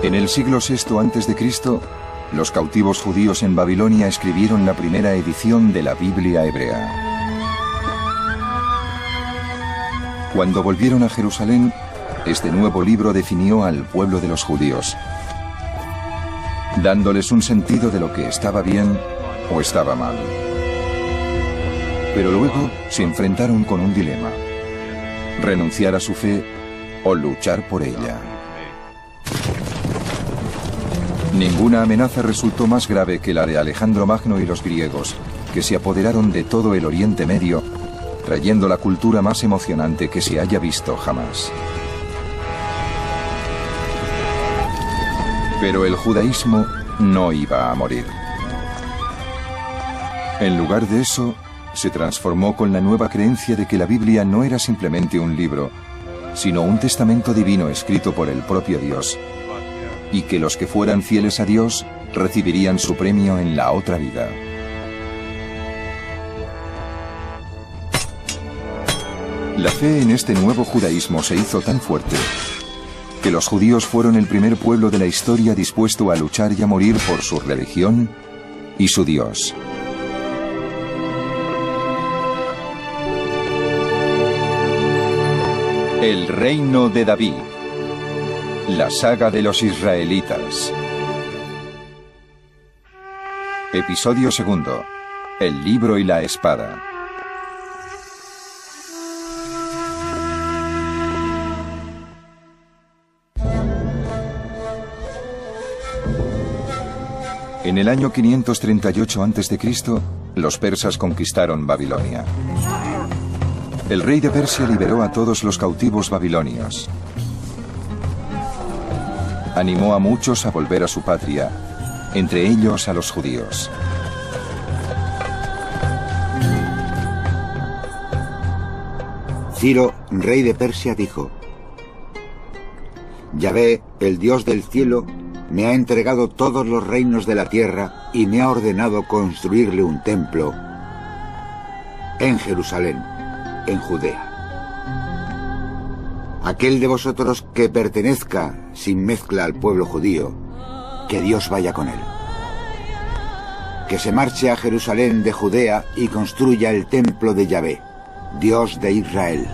En el siglo VI a.C., los cautivos judíos en Babilonia escribieron la primera edición de la Biblia hebrea. Cuando volvieron a Jerusalén, este nuevo libro definió al pueblo de los judíos, dándoles un sentido de lo que estaba bien o estaba mal. Pero luego se enfrentaron con un dilema: renunciar a su fe o luchar por ella. Ninguna amenaza resultó más grave que la de Alejandro Magno y los griegos, que se apoderaron de todo el Oriente Medio, trayendo la cultura más emocionante que se haya visto jamás. Pero el judaísmo no iba a morir. En lugar de eso, se transformó con la nueva creencia de que la Biblia no era simplemente un libro, sino un testamento divino escrito por el propio Dios, y que los que fueran fieles a Dios recibirían su premio en la otra vida. La fe en este nuevo judaísmo se hizo tan fuerte que los judíos fueron el primer pueblo de la historia dispuesto a luchar y a morir por su religión y su Dios. El reino de David. La saga de los israelitas. Episodio segundo. El libro y la espada. En el año 538 a.C., los persas conquistaron Babilonia. El rey de Persia liberó a todos los cautivos babilonios. Animó a muchos a volver a su patria, entre ellos a los judíos. Ciro, rey de Persia, dijo: Yahvé, el Dios del cielo, me ha entregado todos los reinos de la tierra y me ha ordenado construirle un templo en Jerusalén, en Judea. Aquel de vosotros que pertenezca sin mezcla al pueblo judío, que Dios vaya con él. Que se marche a Jerusalén de Judea y construya el templo de Yahvé, Dios de Israel.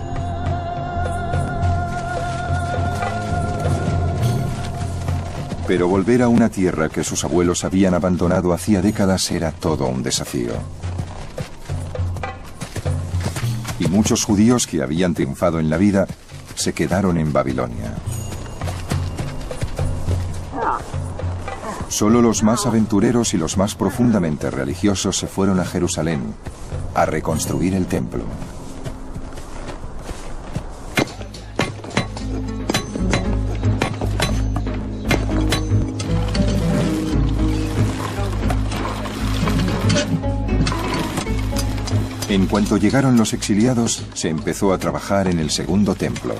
Pero volver a una tierra que sus abuelos habían abandonado hacía décadas era todo un desafío. Y muchos judíos que habían triunfado en la vida se quedaron en Babilonia. Solo los más aventureros y los más profundamente religiosos se fueron a Jerusalén a reconstruir el templo. En cuanto llegaron los exiliados, se empezó a trabajar en el segundo templo.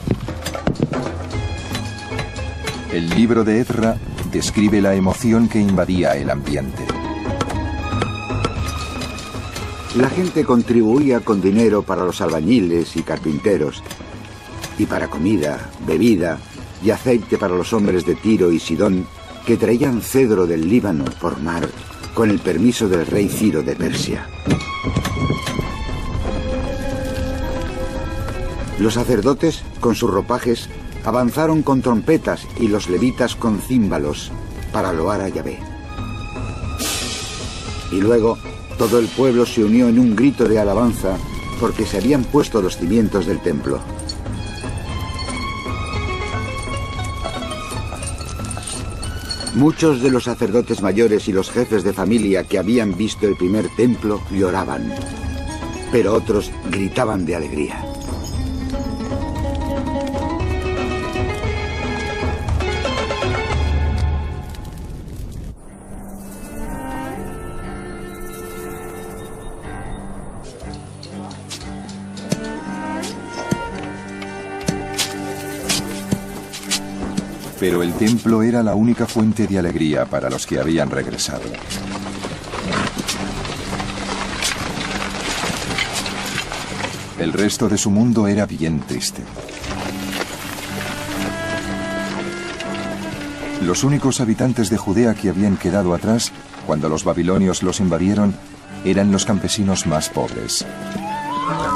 El libro de Ezra describe la emoción que invadía el ambiente. La gente contribuía con dinero para los albañiles y carpinteros, y para comida, bebida y aceite para los hombres de Tiro y Sidón, que traían cedro del Líbano por mar con el permiso del rey Ciro de Persia. Los sacerdotes, con sus ropajes, avanzaron con trompetas y los levitas con címbalos para loar a Yahvé. Y luego todo el pueblo se unió en un grito de alabanza porque se habían puesto los cimientos del templo. Muchos de los sacerdotes mayores y los jefes de familia que habían visto el primer templo lloraban, pero otros gritaban de alegría. Pero el templo era la única fuente de alegría para los que habían regresado. El resto de su mundo era bien triste. Los únicos habitantes de Judea que habían quedado atrás cuando los babilonios los invadieron eran los campesinos más pobres.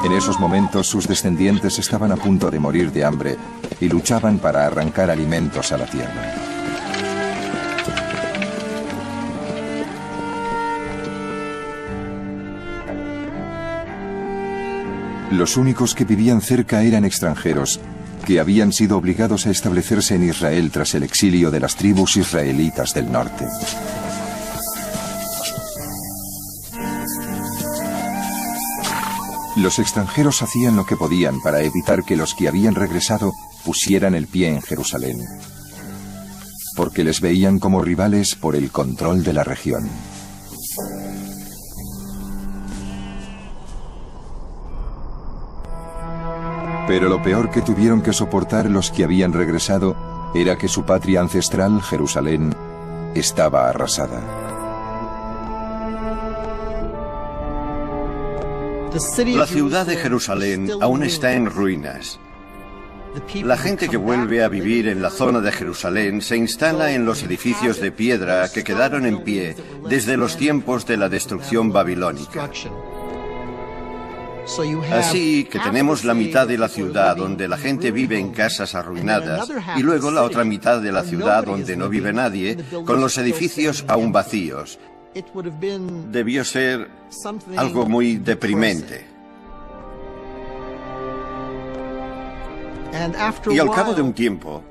En esos momentos sus descendientes estaban a punto de morir de hambre y luchaban para arrancar alimentos a la tierra. Los únicos que vivían cerca eran extranjeros, que habían sido obligados a establecerse en Israel tras el exilio de las tribus israelitas del norte. Los extranjeros hacían lo que podían para evitar que los que habían regresado pusieran el pie en Jerusalén, porque les veían como rivales por el control de la región. Pero lo peor que tuvieron que soportar los que habían regresado era que su patria ancestral, Jerusalén, estaba arrasada. La ciudad de Jerusalén aún está en ruinas. La gente que vuelve a vivir en la zona de Jerusalén se instala en los edificios de piedra que quedaron en pie desde los tiempos de la destrucción babilónica. Así que tenemos la mitad de la ciudad donde la gente vive en casas arruinadas y luego la otra mitad de la ciudad donde no vive nadie, con los edificios aún vacíos. Debió ser algo muy deprimente. Y al cabo de un tiempo,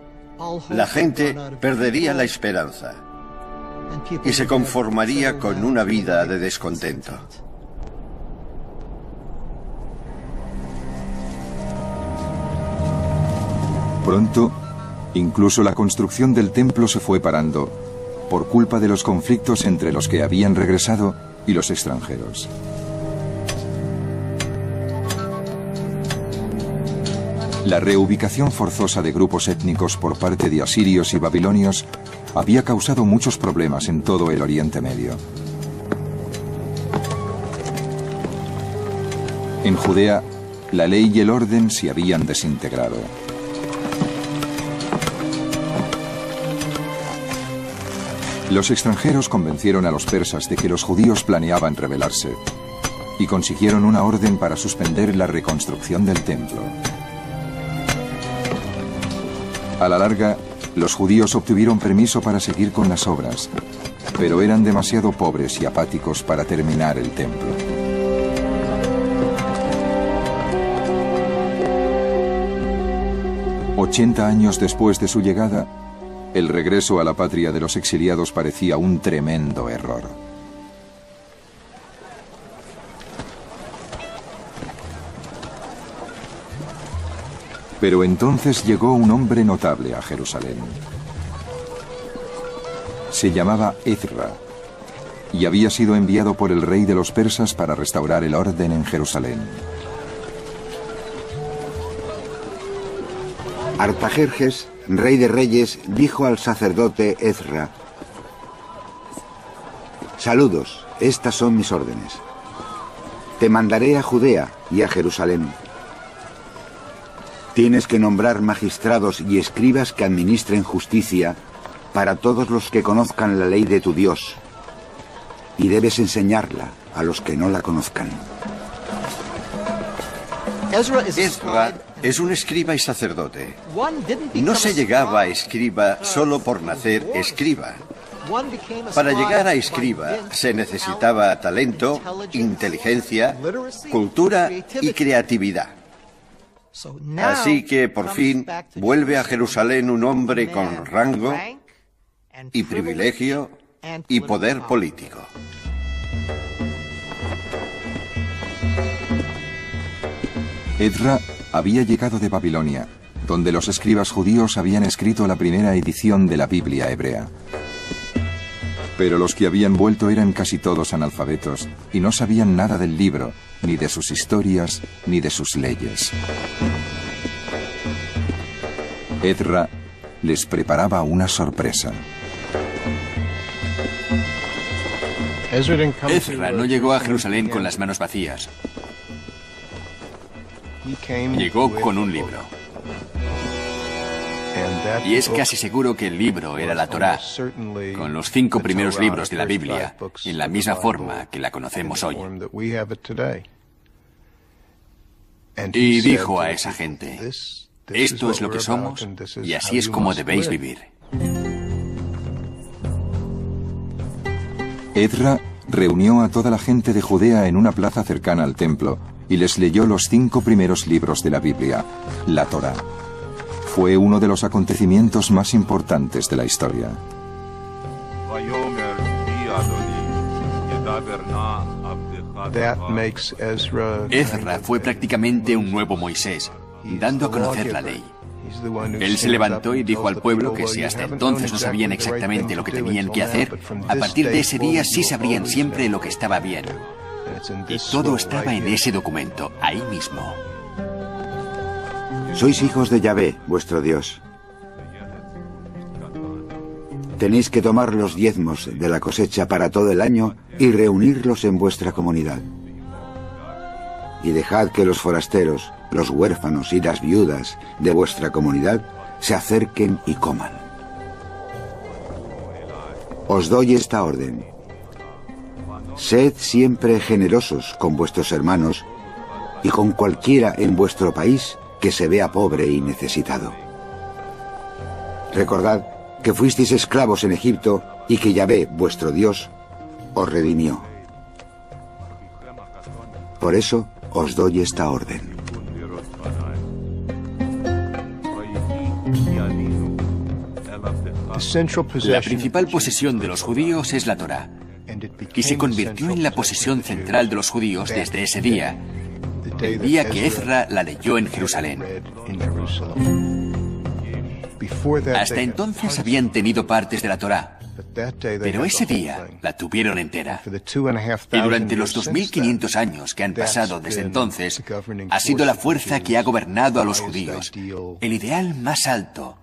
la gente perdería la esperanza y se conformaría con una vida de descontento. Pronto, incluso la construcción del templo se fue parando, por culpa de los conflictos entre los que habían regresado y los extranjeros. La reubicación forzosa de grupos étnicos por parte de asirios y babilonios había causado muchos problemas en todo el Oriente Medio. En Judea, la ley y el orden se habían desintegrado. Los extranjeros convencieron a los persas de que los judíos planeaban rebelarse y consiguieron una orden para suspender la reconstrucción del templo. A la larga, los judíos obtuvieron permiso para seguir con las obras, pero eran demasiado pobres y apáticos para terminar el templo. $80 años después de su llegada, el regreso a la patria de los exiliados parecía un tremendo error. Pero entonces llegó un hombre notable a Jerusalén. Se llamaba Ezra y había sido enviado por el rey de los persas para restaurar el orden en Jerusalén. Artajerjes, rey de reyes, dijo al sacerdote Ezra: «Saludos, estas son mis órdenes. Te mandaré a Judea y a Jerusalén. Tienes que nombrar magistrados y escribas que administren justicia para todos los que conozcan la ley de tu Dios, y debes enseñarla a los que no la conozcan». Ezra es un escriba y sacerdote. No se llegaba a escriba solo por nacer escriba. Para llegar a escriba se necesitaba talento, inteligencia, cultura y creatividad. Así que por fin vuelve a Jerusalén un hombre con rango y privilegio y poder político. Ezra había llegado de Babilonia, donde los escribas judíos habían escrito la primera edición de la Biblia hebrea. Pero los que habían vuelto eran casi todos analfabetos y no sabían nada del libro, ni de sus historias, ni de sus leyes. Ezra les preparaba una sorpresa. Ezra no llegó a Jerusalén con las manos vacías. Llegó con un libro. Y es casi seguro que el libro era la Torá, con los 5 primeros libros de la Biblia, en la misma forma que la conocemos hoy. Y dijo a esa gente: esto es lo que somos y así es como debéis vivir. Ezra reunió a toda la gente de Judea en una plaza cercana al templo y les leyó los 5 primeros libros de la Biblia, la Torá. Fue uno de los acontecimientos más importantes de la historia. Ezra fue prácticamente un nuevo Moisés, dando a conocer la ley. Él se levantó y dijo al pueblo que si hasta entonces no sabían exactamente lo que tenían que hacer, a partir de ese día sí sabrían siempre lo que estaba bien. Y todo estaba en ese documento, ahí mismo. Sois hijos de Yahvé, vuestro Dios. Tenéis que tomar los diezmos de la cosecha para todo el año y reunirlos en vuestra comunidad. Y dejad que los forasteros, los huérfanos y las viudas de vuestra comunidad se acerquen y coman. Os doy esta orden. Sed siempre generosos con vuestros hermanos y con cualquiera en vuestro país que se vea pobre y necesitado. Recordad que fuisteis esclavos en Egipto y que Yahvé, vuestro Dios, os redimió. Por eso os doy esta orden. La principal posesión de los judíos es la Torá, y se convirtió en la posesión central de los judíos desde ese día, el día que Ezra la leyó en Jerusalén. Hasta entonces habían tenido partes de la Torá, pero ese día la tuvieron entera. Y durante los 2500 años que han pasado desde entonces, ha sido la fuerza que ha gobernado a los judíos, el ideal más alto.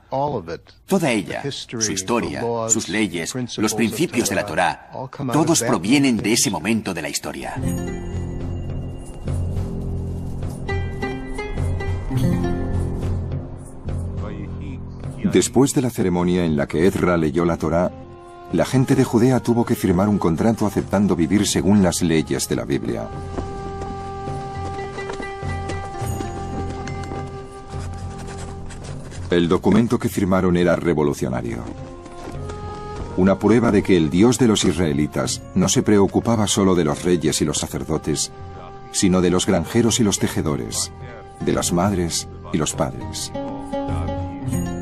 Toda ella, su historia, sus leyes, los principios de la Torá, todos provienen de ese momento de la historia. Después de la ceremonia en la que Ezra leyó la Torá, la gente de Judea tuvo que firmar un contrato aceptando vivir según las leyes de la Biblia. El documento que firmaron era revolucionario. Una prueba de que el Dios de los israelitas no se preocupaba solo de los reyes y los sacerdotes, sino de los granjeros y los tejedores, de las madres y los padres.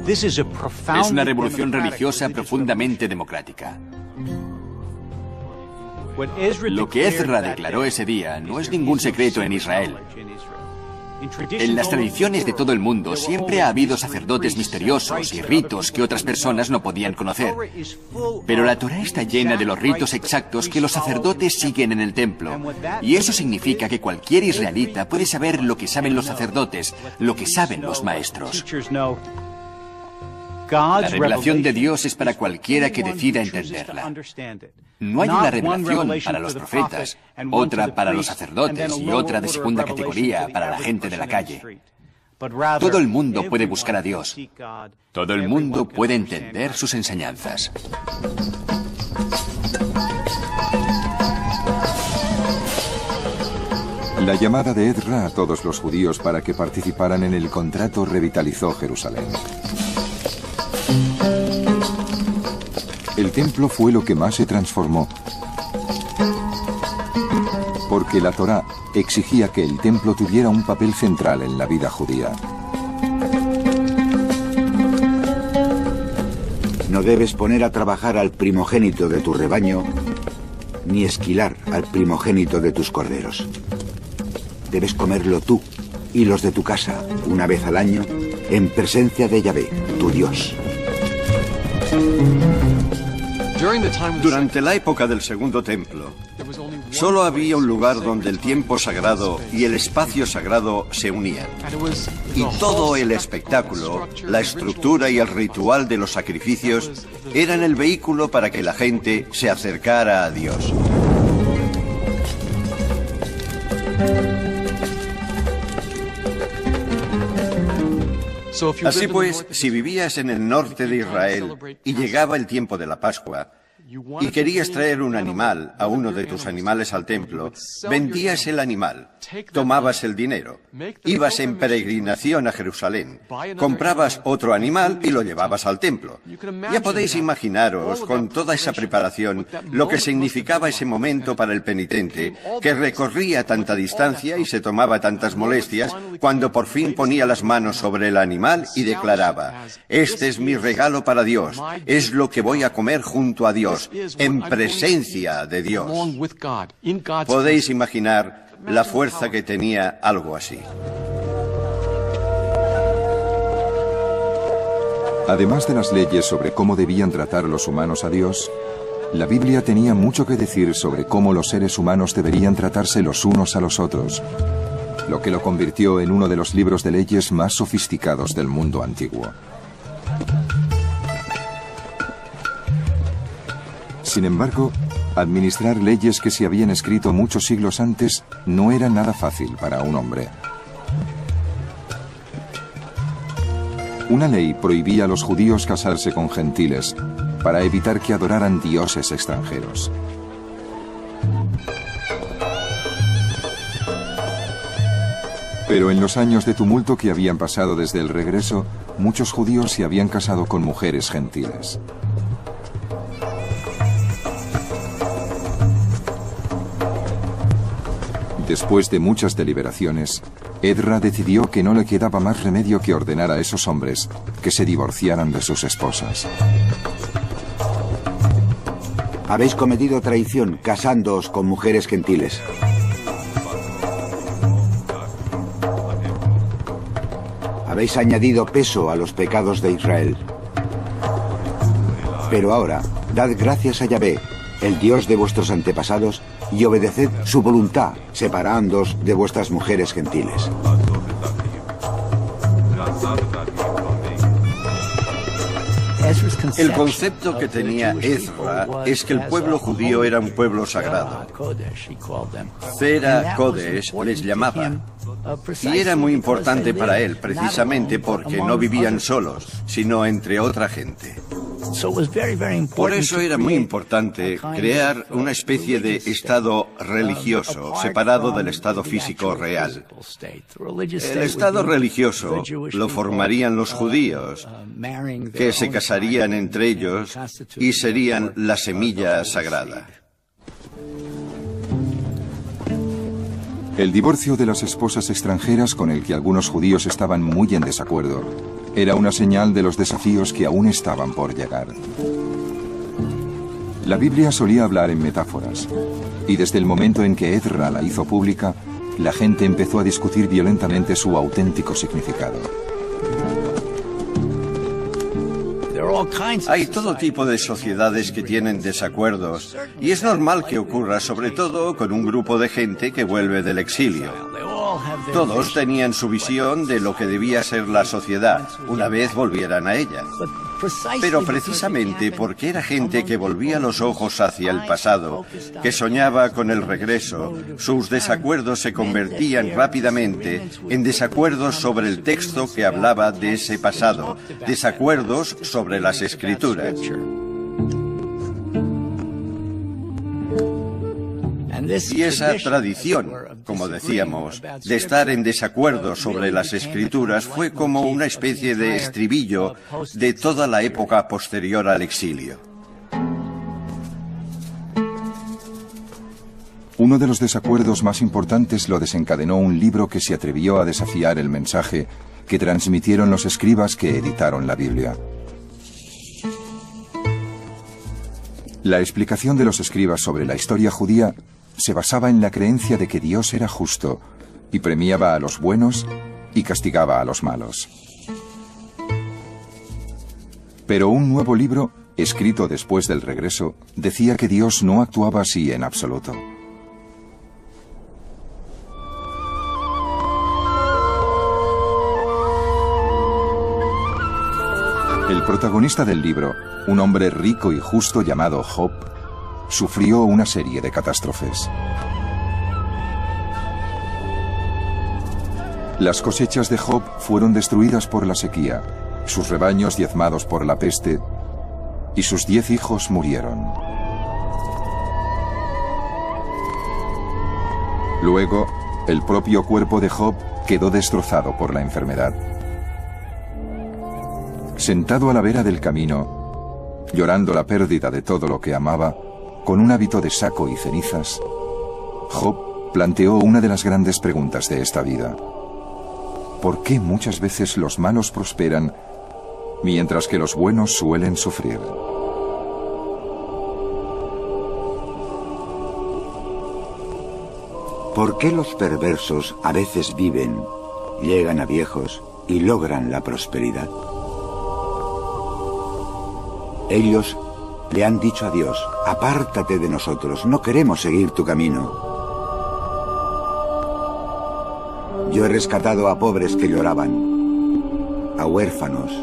Es una revolución religiosa profundamente democrática. Lo que Ezra declaró ese día no es ningún secreto en Israel. En las tradiciones de todo el mundo siempre ha habido sacerdotes misteriosos y ritos que otras personas no podían conocer. Pero la Torá está llena de los ritos exactos que los sacerdotes siguen en el templo. Y eso significa que cualquier israelita puede saber lo que saben los sacerdotes, lo que saben los maestros. La revelación de Dios es para cualquiera que decida entenderla. No hay una revelación para los profetas, otra para los sacerdotes y otra de segunda categoría para la gente de la calle. Todo el mundo puede buscar a Dios. Todo el mundo puede entender sus enseñanzas. La llamada de Ezra a todos los judíos para que participaran en el contrato revitalizó Jerusalén. El templo fue lo que más se transformó, porque la Torá exigía que el templo tuviera un papel central en la vida judía. No debes poner a trabajar al primogénito de tu rebaño, ni esquilar al primogénito de tus corderos. Debes comerlo tú y los de tu casa una vez al año en presencia de Yahvé, tu Dios. Durante la época del Segundo Templo, solo había un lugar donde el tiempo sagrado y el espacio sagrado se unían. Y todo el espectáculo, la estructura y el ritual de los sacrificios eran el vehículo para que la gente se acercara a Dios. Así pues, si vivías en el norte de Israel y llegaba el tiempo de la Pascua, y querías traer un animal, a uno de tus animales al templo, vendías el animal, tomabas el dinero, ibas en peregrinación a Jerusalén, comprabas otro animal y lo llevabas al templo. Ya podéis imaginaros, con toda esa preparación, lo que significaba ese momento para el penitente, que recorría tanta distancia y se tomaba tantas molestias, cuando por fin ponía las manos sobre el animal y declaraba: este es mi regalo para Dios, es lo que voy a comer junto a Dios, en presencia de Dios. Podéis imaginar la fuerza que tenía algo así. Además de las leyes sobre cómo debían tratar los humanos a Dios, la Biblia tenía mucho que decir sobre cómo los seres humanos deberían tratarse los unos a los otros, lo que lo convirtió en uno de los libros de leyes más sofisticados del mundo antiguo. Sin embargo, administrar leyes que se habían escrito muchos siglos antes no era nada fácil para un hombre. Una ley prohibía a los judíos casarse con gentiles para evitar que adoraran dioses extranjeros. Pero en los años de tumulto que habían pasado desde el regreso, muchos judíos se habían casado con mujeres gentiles. Después de muchas deliberaciones, Edra decidió que no le quedaba más remedio que ordenar a esos hombres que se divorciaran de sus esposas. Habéis cometido traición casándoos con mujeres gentiles. Habéis añadido peso a los pecados de Israel. Pero ahora, dad gracias a Yahvé, el Dios de vuestros antepasados, y obedeced su voluntad, separándoos de vuestras mujeres gentiles. El concepto que tenía Ezra es que el pueblo judío era un pueblo sagrado. Zera Kodesh les llamaba. Y era muy importante para él, precisamente porque no vivían solos, sino entre otra gente. Por eso era muy importante crear una especie de estado religioso, separado del estado físico real. El estado religioso lo formarían los judíos, que se casarían entre ellos y serían la semilla sagrada. El divorcio de las esposas extranjeras, con el que algunos judíos estaban muy en desacuerdo, era una señal de los desafíos que aún estaban por llegar. La Biblia solía hablar en metáforas, y desde el momento en que Ezra la hizo pública, la gente empezó a discutir violentamente su auténtico significado. Hay todo tipo de sociedades que tienen desacuerdos, y es normal que ocurra, sobre todo con un grupo de gente que vuelve del exilio. Todos tenían su visión de lo que debía ser la sociedad, una vez volvieran a ella. Pero precisamente porque era gente que volvía los ojos hacia el pasado, que soñaba con el regreso, sus desacuerdos se convertían rápidamente en desacuerdos sobre el texto que hablaba de ese pasado, desacuerdos sobre las Escrituras. Y esa tradición, como decíamos, de estar en desacuerdo sobre las Escrituras fue como una especie de estribillo de toda la época posterior al exilio. Uno de los desacuerdos más importantes lo desencadenó un libro que se atrevió a desafiar el mensaje que transmitieron los escribas que editaron la Biblia. La explicación de los escribas sobre la historia judía se basaba en la creencia de que Dios era justo y premiaba a los buenos y castigaba a los malos. Pero un nuevo libro, escrito después del regreso, decía que Dios no actuaba así en absoluto. El protagonista del libro, un hombre rico y justo llamado Job, sufrió una serie de catástrofes. Las cosechas de Job fueron destruidas por la sequía, sus rebaños diezmados por la peste, y sus 10 hijos murieron. Luego, el propio cuerpo de Job quedó destrozado por la enfermedad. Sentado a la vera del camino, llorando la pérdida de todo lo que amaba, con un hábito de saco y cenizas, Job planteó una de las grandes preguntas de esta vida. ¿Por qué muchas veces los malos prosperan, mientras que los buenos suelen sufrir? ¿Por qué los perversos a veces viven, llegan a viejos y logran la prosperidad? Ellos le han dicho a Dios: apártate de nosotros, no queremos seguir tu camino. Yo he rescatado a pobres que lloraban, a huérfanos,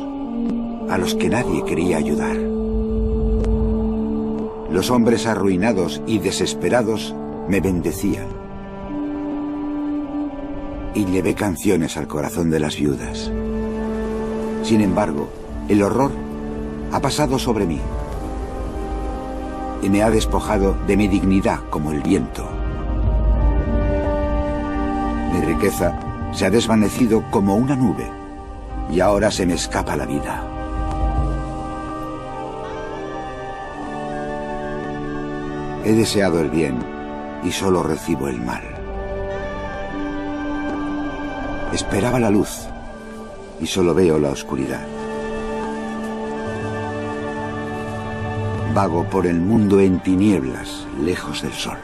a los que nadie quería ayudar. Los hombres arruinados y desesperados me bendecían. Y llevé canciones al corazón de las viudas. Sin embargo, el horror ha pasado sobre mí y me ha despojado de mi dignidad como el viento. Mi riqueza se ha desvanecido como una nube y ahora se me escapa la vida. He deseado el bien y solo recibo el mal. Esperaba la luz y solo veo la oscuridad. Vago por el mundo en tinieblas, lejos del sol.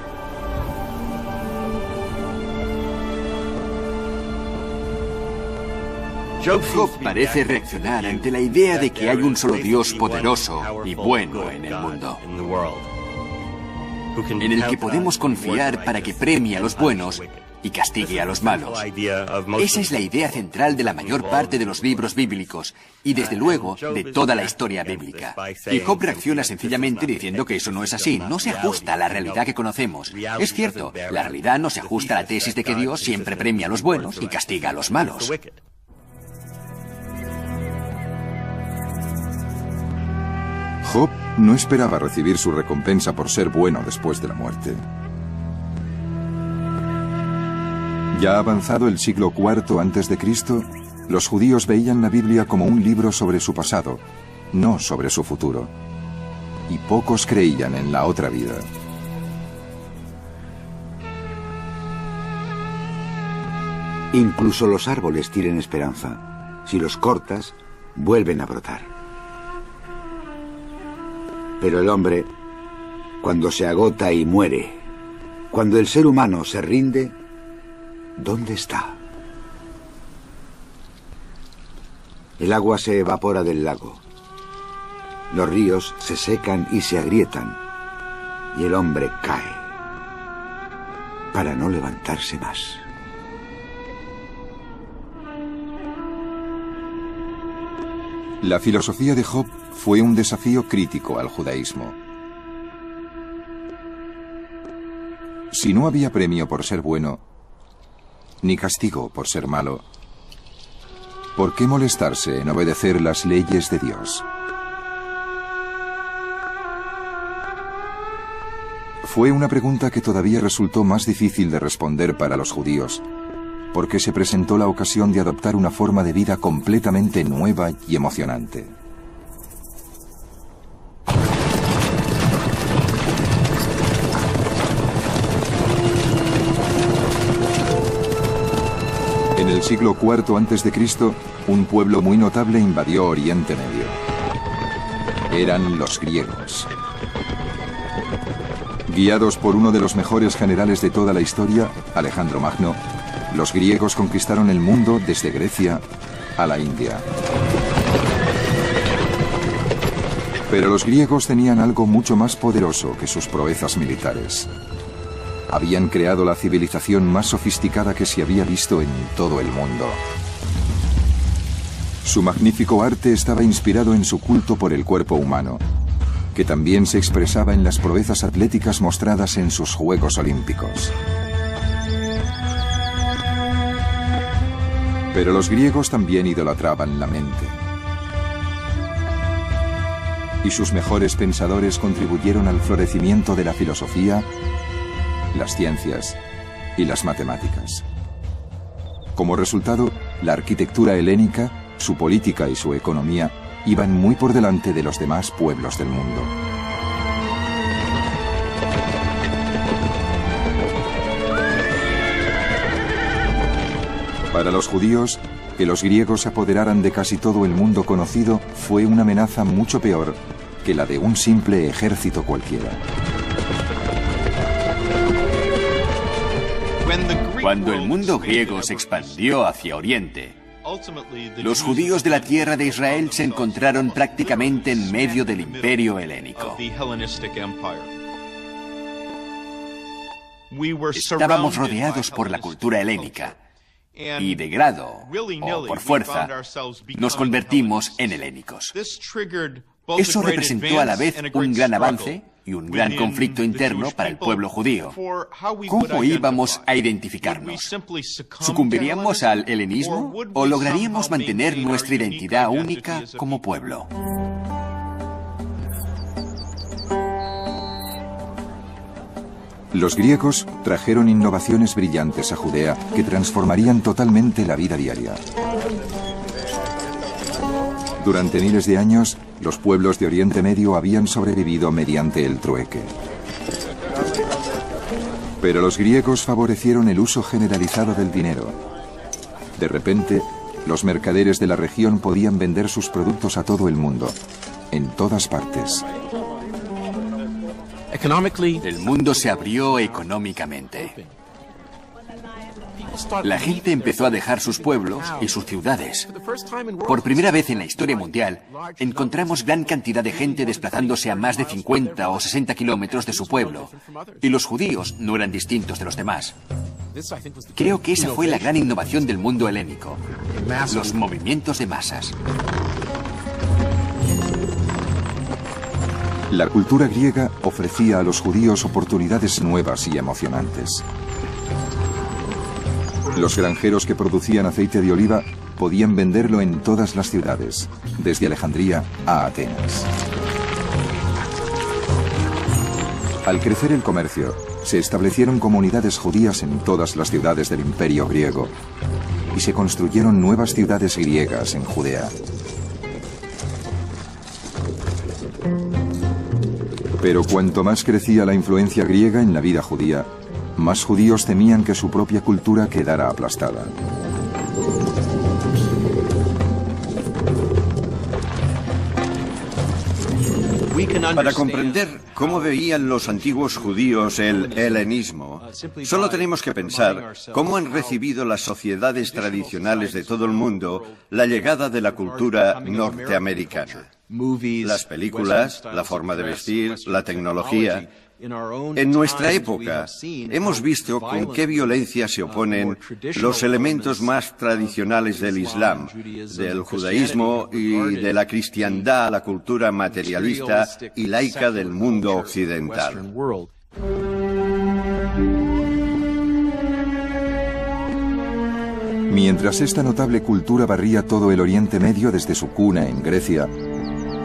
Job parece reaccionar ante la idea de que hay un solo Dios poderoso y bueno en el mundo, en el que podemos confiar para que premie a los buenos y castigue a los malos. Esa es la idea central de la mayor parte de los libros bíblicos y, desde luego, de toda la historia bíblica. Y Job reacciona sencillamente diciendo que eso no es así, no se ajusta a la realidad que conocemos. Es cierto, la realidad no se ajusta a la tesis de que Dios siempre premia a los buenos y castiga a los malos. Job no esperaba recibir su recompensa por ser bueno después de la muerte. Ya avanzado el siglo IV a.C., los judíos veían la Biblia como un libro sobre su pasado, no sobre su futuro. Y pocos creían en la otra vida. Incluso los árboles tienen esperanza. Si los cortas, vuelven a brotar. Pero el hombre, cuando se agota y muere, cuando el ser humano se rinde, ¿dónde está? El agua se evapora del lago. Los ríos se secan y se agrietan. Y el hombre cae para no levantarse más. La filosofía de Job fue un desafío crítico al judaísmo. Si no había premio por ser bueno, ni castigo por ser malo, ¿por qué molestarse en obedecer las leyes de Dios? Fue una pregunta que todavía resultó más difícil de responder para los judíos, porque se presentó la ocasión de adoptar una forma de vida completamente nueva y emocionante. En el siglo IV a.C., un pueblo muy notable invadió Oriente Medio. Eran los griegos. Guiados por uno de los mejores generales de toda la historia, Alejandro Magno, los griegos conquistaron el mundo desde Grecia a la India. Pero los griegos tenían algo mucho más poderoso que sus proezas militares. Habían creado la civilización más sofisticada que se había visto en todo el mundo. Su magnífico arte estaba inspirado en su culto por el cuerpo humano, que también se expresaba en las proezas atléticas mostradas en sus Juegos Olímpicos. Pero los griegos también idolatraban la mente. Y sus mejores pensadores contribuyeron al florecimiento de la filosofía, las ciencias y las matemáticas. Como resultado, la arquitectura helénica, su política y su economía iban muy por delante de los demás pueblos del mundo. Para los judíos, que los griegos se apoderaran de casi todo el mundo conocido fue una amenaza mucho peor que la de un simple ejército cualquiera. Cuando el mundo griego se expandió hacia Oriente, los judíos de la tierra de Israel se encontraron prácticamente en medio del imperio helénico. Estábamos rodeados por la cultura helénica y de grado o por fuerza nos convertimos en helénicos. Eso representó a la vez un gran avance y un gran conflicto interno para el pueblo judío. ¿Cómo íbamos a identificarnos? ¿Sucumbiríamos al helenismo o lograríamos mantener nuestra identidad única como pueblo? Los griegos trajeron innovaciones brillantes a Judea que transformarían totalmente la vida diaria. Durante miles de años, los pueblos de Oriente Medio habían sobrevivido mediante el trueque. Pero los griegos favorecieron el uso generalizado del dinero. De repente, los mercaderes de la región podían vender sus productos a todo el mundo, en todas partes. El mundo se abrió económicamente. La gente empezó a dejar sus pueblos y sus ciudades. Por primera vez en la historia mundial, encontramos gran cantidad de gente desplazándose a más de 50 o 60 kilómetros de su pueblo. Y los judíos no eran distintos de los demás. Creo que esa fue la gran innovación del mundo helénico. Los movimientos de masas. La cultura griega ofrecía a los judíos oportunidades nuevas y emocionantes. Los granjeros que producían aceite de oliva podían venderlo en todas las ciudades, desde Alejandría a Atenas. Al crecer el comercio, se establecieron comunidades judías en todas las ciudades del Imperio griego y se construyeron nuevas ciudades griegas en Judea. Pero cuanto más crecía la influencia griega en la vida judía, más judíos temían que su propia cultura quedara aplastada. Para comprender cómo veían los antiguos judíos el helenismo, solo tenemos que pensar cómo han recibido las sociedades tradicionales de todo el mundo la llegada de la cultura norteamericana. Las películas, la forma de vestir, la tecnología. En nuestra época hemos visto con qué violencia se oponen los elementos más tradicionales del Islam, del judaísmo y de la cristiandad a la cultura materialista y laica del mundo occidental. Mientras esta notable cultura barría todo el Oriente Medio desde su cuna en Grecia,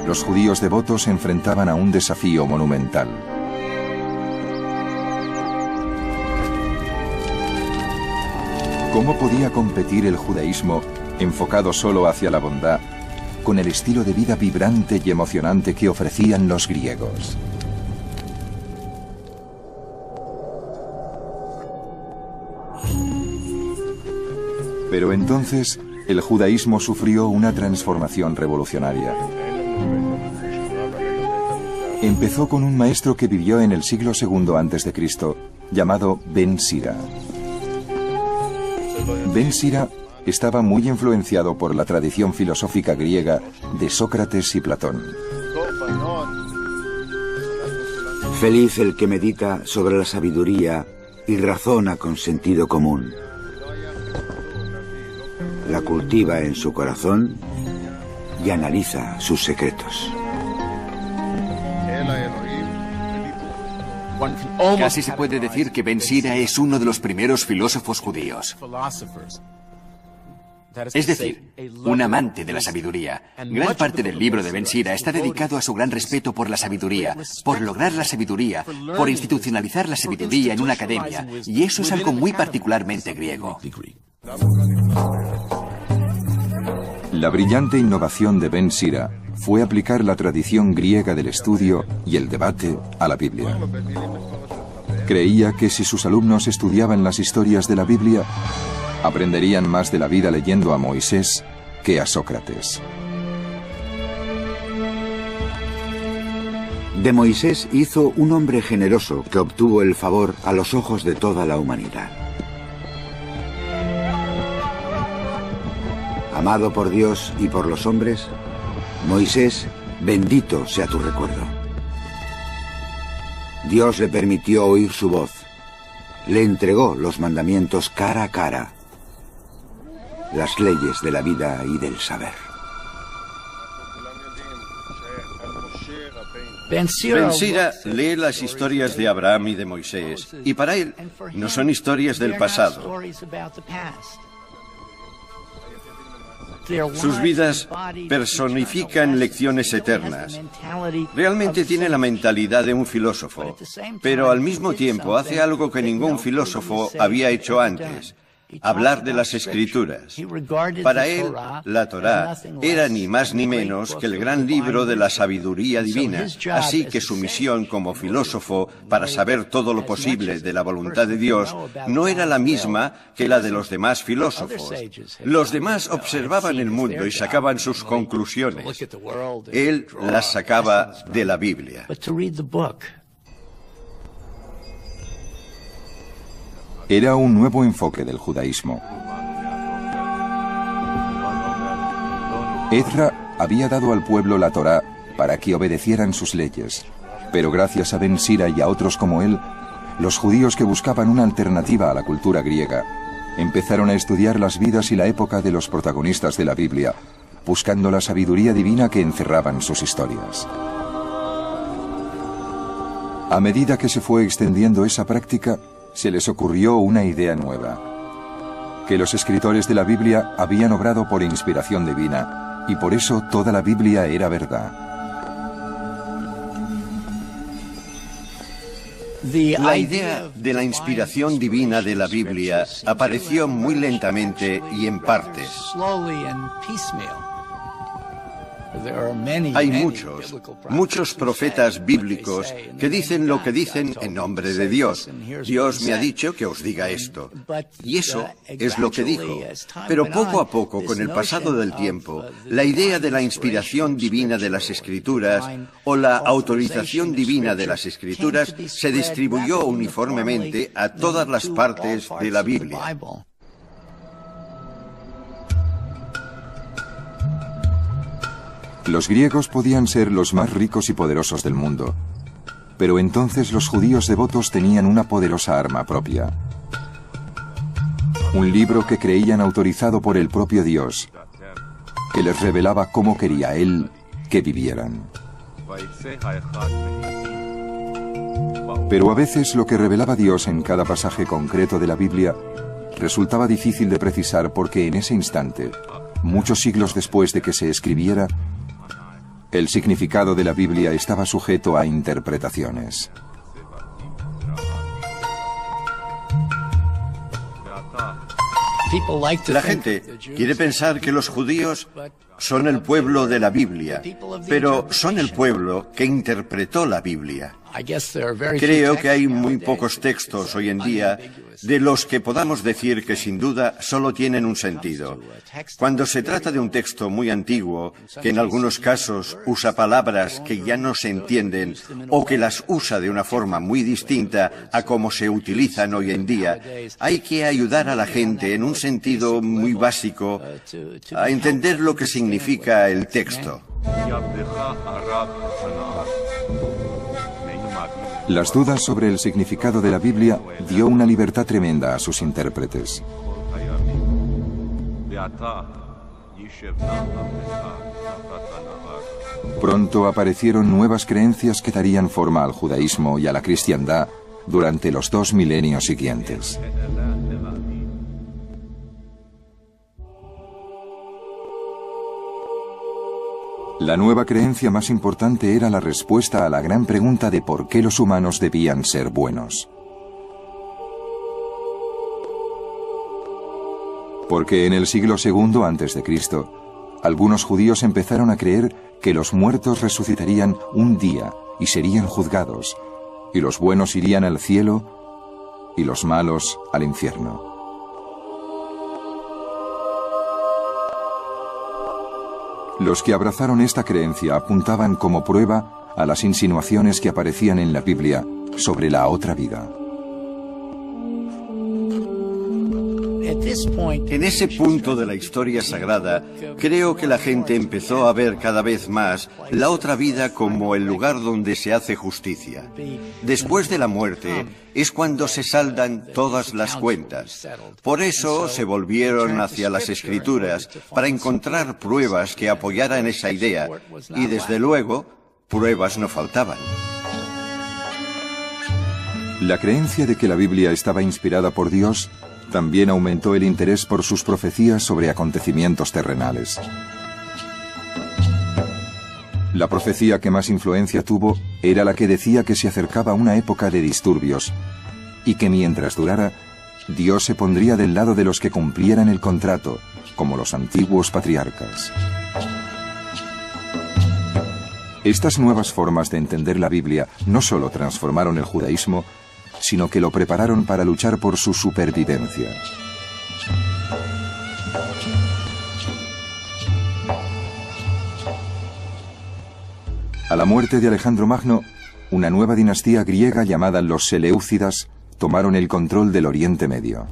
los judíos devotos se enfrentaban a un desafío monumental. ¿Cómo podía competir el judaísmo, enfocado solo hacia la bondad, con el estilo de vida vibrante y emocionante que ofrecían los griegos? Pero entonces, el judaísmo sufrió una transformación revolucionaria. Empezó con un maestro que vivió en el siglo II a.C., llamado Ben Sira. Ben Sira estaba muy influenciado por la tradición filosófica griega de Sócrates y Platón. Feliz el que medita sobre la sabiduría y razona con sentido común. La cultiva en su corazón y analiza sus secretos. Casi se puede decir que Ben Sira es uno de los primeros filósofos judíos. Es decir, un amante de la sabiduría. Gran parte del libro de Ben Sira está dedicado a su gran respeto por la sabiduría, por lograr la sabiduría, por institucionalizar la sabiduría en una academia, y eso es algo muy particularmente griego. La brillante innovación de Ben Sira fue aplicar la tradición griega del estudio y el debate a la Biblia. Creía que si sus alumnos estudiaban las historias de la Biblia, aprenderían más de la vida leyendo a Moisés que a Sócrates. De Moisés hizo un hombre generoso que obtuvo el favor a los ojos de toda la humanidad. Amado por Dios y por los hombres, Moisés, bendito sea tu recuerdo. Dios le permitió oír su voz, le entregó los mandamientos cara a cara, las leyes de la vida y del saber. Ben Sira lee las historias de Abraham y de Moisés, y para él no son historias del pasado. Sus vidas personifican lecciones eternas. Realmente tiene la mentalidad de un filósofo, pero al mismo tiempo hace algo que ningún filósofo había hecho antes: hablar de las Escrituras. Para él, la Torá era ni más ni menos que el gran libro de la sabiduría divina, así que su misión como filósofo para saber todo lo posible de la voluntad de Dios no era la misma que la de los demás filósofos. Los demás observaban el mundo y sacaban sus conclusiones. Él las sacaba de la Biblia. Era un nuevo enfoque del judaísmo. Ezra había dado al pueblo la Torá para que obedecieran sus leyes, pero gracias a Ben Sira y a otros como él, los judíos que buscaban una alternativa a la cultura griega empezaron a estudiar las vidas y la época de los protagonistas de la Biblia, buscando la sabiduría divina que encerraban sus historias. A medida que se fue extendiendo esa práctica, se les ocurrió una idea nueva: que los escritores de la Biblia habían obrado por inspiración divina, y por eso toda la Biblia era verdad. La idea de la inspiración divina de la Biblia apareció muy lentamente y en partes. Hay muchos profetas bíblicos que dicen lo que dicen en nombre de Dios. Dios me ha dicho que os diga esto. Y eso es lo que dijo. Pero poco a poco, con el pasado del tiempo, la idea de la inspiración divina de las Escrituras o la autorización divina de las Escrituras se distribuyó uniformemente a todas las partes de la Biblia. Los griegos podían ser los más ricos y poderosos del mundo, pero entonces los judíos devotos tenían una poderosa arma propia. Un libro que creían autorizado por el propio Dios, que les revelaba cómo quería Él que vivieran. Pero a veces lo que revelaba Dios en cada pasaje concreto de la Biblia resultaba difícil de precisar porque en ese instante, muchos siglos después de que se escribiera, el significado de la Biblia estaba sujeto a interpretaciones. La gente quiere pensar que los judíos son el pueblo de la Biblia, pero son el pueblo que interpretó la Biblia. Creo que hay muy pocos textos hoy en día de los que podamos decir que sin duda solo tienen un sentido. Cuando se trata de un texto muy antiguo, que en algunos casos usa palabras que ya no se entienden o que las usa de una forma muy distinta a como se utilizan hoy en día, hay que ayudar a la gente en un sentido muy básico a entender lo que significa el texto. Las dudas sobre el significado de la Biblia dio una libertad tremenda a sus intérpretes. Pronto aparecieron nuevas creencias que darían forma al judaísmo y a la cristiandad durante los 2 milenios siguientes. La nueva creencia más importante era la respuesta a la gran pregunta de por qué los humanos debían ser buenos. Porque en el siglo II a.C., algunos judíos empezaron a creer que los muertos resucitarían un día y serían juzgados, y los buenos irían al cielo y los malos al infierno. Los que abrazaron esta creencia apuntaban como prueba a las insinuaciones que aparecían en la Biblia sobre la otra vida. En ese punto de la historia sagrada, creo que la gente empezó a ver cada vez más la otra vida como el lugar donde se hace justicia. Después de la muerte es cuando se saldan todas las cuentas. Por eso se volvieron hacia las Escrituras para encontrar pruebas que apoyaran esa idea, y desde luego, pruebas no faltaban. La creencia de que la Biblia estaba inspirada por Dios también aumentó el interés por sus profecías sobre acontecimientos terrenales. La profecía que más influencia tuvo era la que decía que se acercaba una época de disturbios y que mientras durara, Dios se pondría del lado de los que cumplieran el contrato, como los antiguos patriarcas. Estas nuevas formas de entender la Biblia no solo transformaron el judaísmo, sino que lo prepararon para luchar por su supervivencia. A la muerte de Alejandro Magno, una nueva dinastía griega llamada los Seleucidas tomaron el control del Oriente Medio.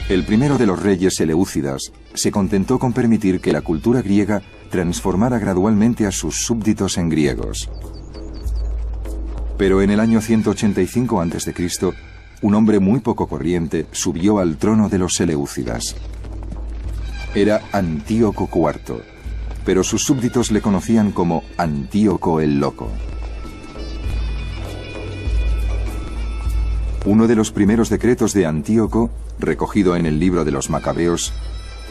El primero de los reyes seleucidas se contentó con permitir que la cultura griega transformara gradualmente a sus súbditos en griegos. Pero en el año 185 a.C., un hombre muy poco corriente subió al trono de los Seleucidas. Era Antíoco IV, pero sus súbditos le conocían como Antíoco el Loco. Uno de los primeros decretos de Antíoco, recogido en el libro de los Macabeos,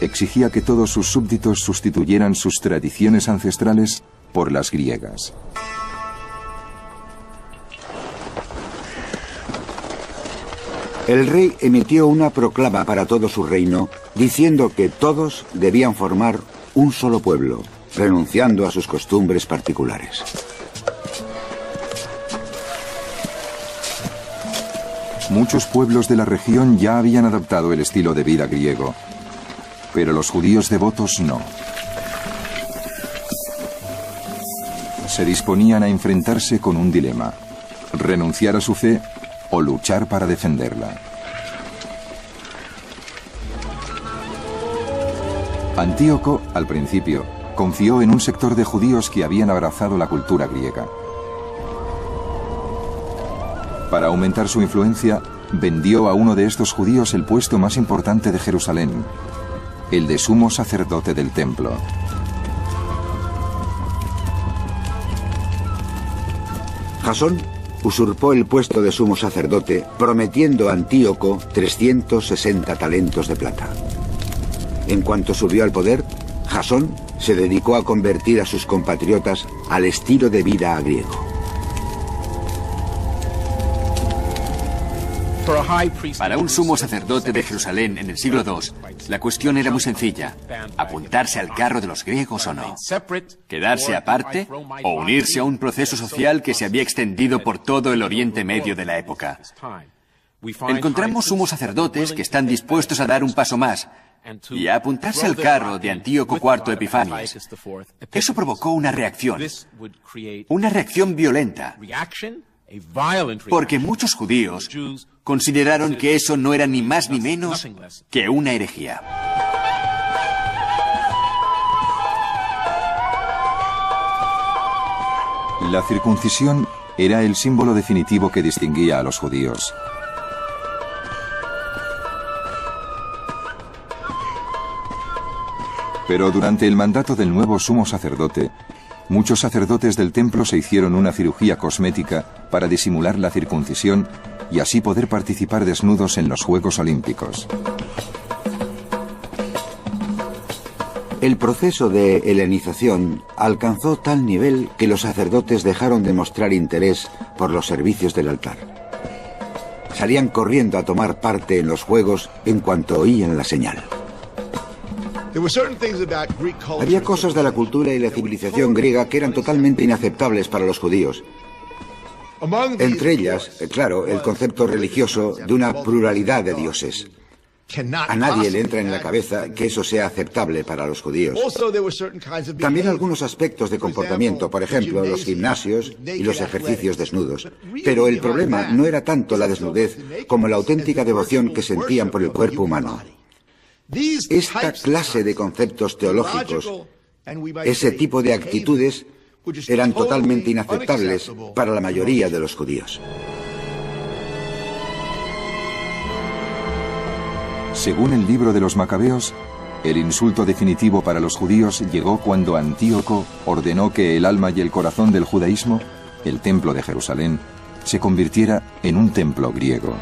exigía que todos sus súbditos sustituyeran sus tradiciones ancestrales por las griegas. El rey emitió una proclama para todo su reino, diciendo que todos debían formar un solo pueblo, renunciando a sus costumbres particulares. Muchos pueblos de la región ya habían adoptado el estilo de vida griego, pero los judíos devotos no. Se disponían a enfrentarse con un dilema: renunciar a su fe o luchar para defenderla. Antíoco, al principio, confió en un sector de judíos que habían abrazado la cultura griega. Para aumentar su influencia, vendió a uno de estos judíos el puesto más importante de Jerusalén, el de sumo sacerdote del templo. Jasón usurpó el puesto de sumo sacerdote, prometiendo a Antíoco 360 talentos de plata. En cuanto subió al poder, Jasón se dedicó a convertir a sus compatriotas al estilo de vida griego. Para un sumo sacerdote de Jerusalén en el siglo II, la cuestión era muy sencilla: apuntarse al carro de los griegos o no, quedarse aparte o unirse a un proceso social que se había extendido por todo el Oriente Medio de la época. Encontramos sumos sacerdotes que están dispuestos a dar un paso más y a apuntarse al carro de Antíoco IV Epifanes. Eso provocó una reacción violenta, porque muchos judíos consideraron que eso no era ni más ni menos que una herejía. La circuncisión era el símbolo definitivo que distinguía a los judíos. Pero durante el mandato del nuevo sumo sacerdote, muchos sacerdotes del templo se hicieron una cirugía cosmética para disimular la circuncisión y así poder participar desnudos en los Juegos Olímpicos. El proceso de helenización alcanzó tal nivel que los sacerdotes dejaron de mostrar interés por los servicios del altar. Salían corriendo a tomar parte en los juegos en cuanto oían la señal. Había cosas de la cultura y la civilización griega que eran totalmente inaceptables para los judíos. Entre ellas, claro, el concepto religioso de una pluralidad de dioses. A nadie le entra en la cabeza que eso sea aceptable para los judíos. También algunos aspectos de comportamiento, por ejemplo, los gimnasios y los ejercicios desnudos. Pero el problema no era tanto la desnudez como la auténtica devoción que sentían por el cuerpo humano. Esta clase de conceptos teológicos, ese tipo de actitudes, eran totalmente inaceptables para la mayoría de los judíos. Según el libro de los Macabeos, el insulto definitivo para los judíos llegó cuando Antíoco ordenó que el alma y el corazón del judaísmo, el templo de Jerusalén, se convirtiera en un templo griego.